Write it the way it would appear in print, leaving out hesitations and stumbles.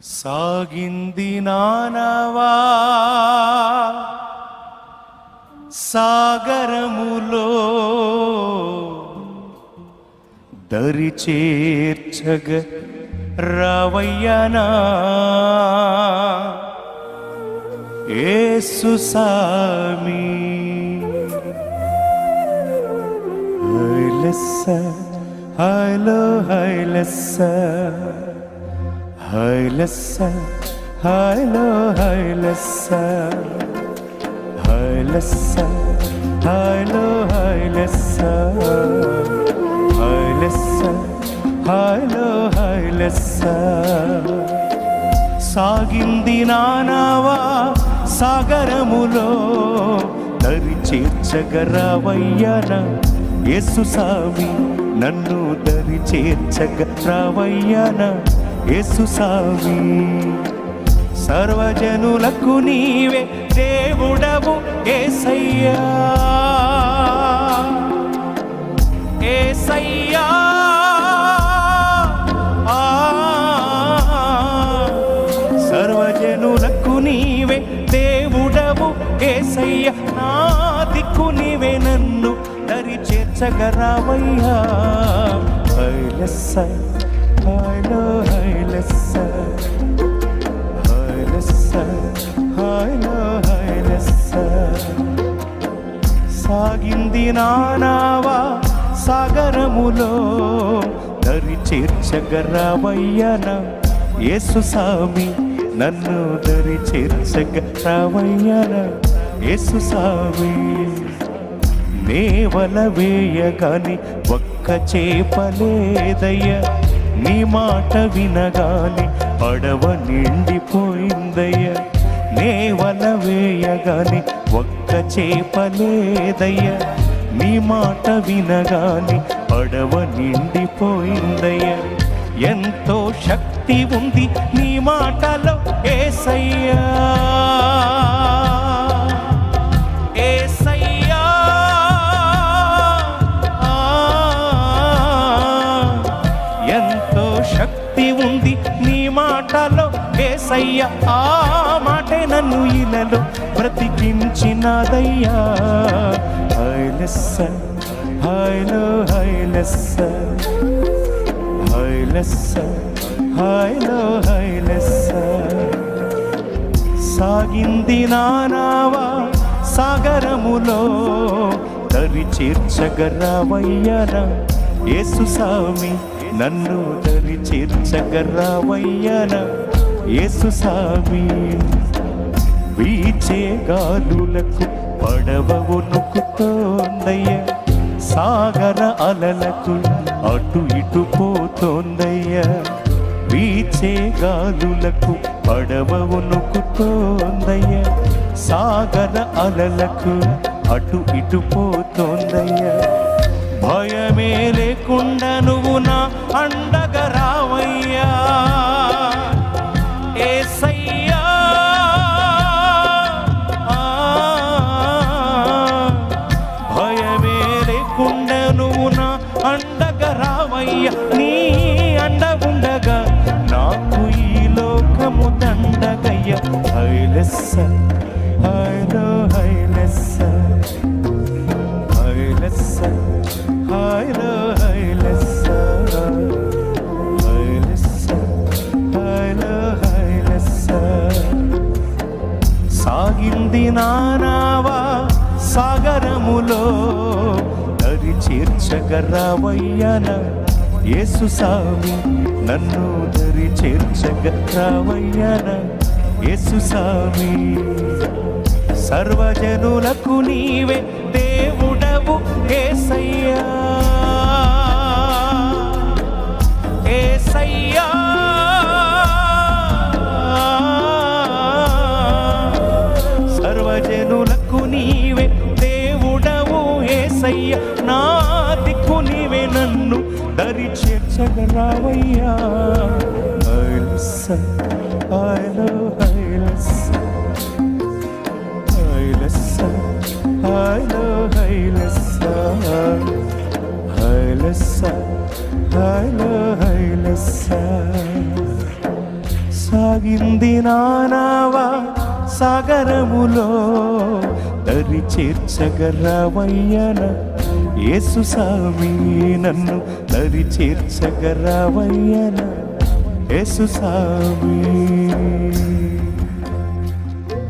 సాగింది నానవా సాగరములో దరి చేర్చగ రావయ్యనా యేసు సామి హైలెస్స హైలో హైలెస్స హైలెస్స హైలో హైలెస్స హైలెస్స హైలో హైలెస్స హైలెస్స హైలో హైలెస్స సాగింది నానవా సాగరములో దరి చేర్చగరావయ్యన యేసు సామి నన్ను దరి చేర్చగరావయ్యన యేసు సామి సర్వజనులకు నీవే దేవుడవు యేసయ్యా యేసయ్యా సర్వజనులకు నీవే దేవుడవు యేసయ్య నా దిక్కు నీవే నన్ను దరి చేర్చగరావయ్యా హైలెస్స హైలో హైలెస్స హైలెస్స హైలో హైలెస్స సాగింది నానవా సాగరములో దరి చేర్చగరావయ్యన యేసు సామి నన్ను దరి చేర్చగరావయ్యన యేసు సామి నేవల వేయగాని ఒక్క చేపలేదయ్య నీ మాట వినగాని పడవ నిండిపోయిందయ్య నేవల వేయగాని ఒక్క చేపలేదయ్య నీ మాట వినగాని పడవ నిండిపోయిందయ్య ఎంతో శక్తి ఉంది నీ మాటలో యేసయ్యా యేసయ్యా ఎంతో శక్తి ఉంది నీ మాటలో యేసయ్యా ఆ మాటే నన్ను ఇలలో బ్రతికించినదయ్యా హైలెస్స హైలో హైలెస్స హైలెస్స హైలో హైలెస్స సాగింది నానవా సాగరములో దరి చేర్చగరావయ్యన యేసు సామి నన్ను దరి చేర్చగరావయ్యన యేసు సామి వీచే గాలులకు పడవ వణుకుతోందయ్య సాగర అలలకు అటు ఇటు పోతోందయ్య వీచే గాలులకు పడవ వణుకుతోందయ్య సాగర అలలకు అటు ఇటు పోతోందయ్య భయమే లేకుండా నువ్వు నా అండగా రావయ్యా యేసయ్యా భయమే లేకుండా నువ్వు నా అండగా రావయ్యా నీ అండ ఉండగా నాకు ఈ లోకము దండగయ్య హైలెస్స హైలో హైలెస్స హైలెస్స హైలో హైలెస్స హైలెస్స హైలో హైలెస్స సాగింది నానవా సాగరములో దరి చేర్చగరావయ్యన యేసు సామి నన్ను దరి చేర్చగరావయ్యన యేసు సామి సర్వజనులకు నీవే దేవుడవు యేసయ్యా యేసయ్యా సర్వజనులకు నీవే దేవుడవు యేసయ్యా నా దిక్కు నీవే నన్ను దరి చేర్చగరావయ్యా హైలెస్స హైలో హైలెస్స హైలెస్స హైలో హైలెస్స హైలెస్స హైలో హైలెస్స మునిగిపోయింది నానావా సాగరములో దరి చేర్చగరావయ్యన యేసు స్వామి నన్ను దరి చేర్చగరావయ్యన యేసు స్వామి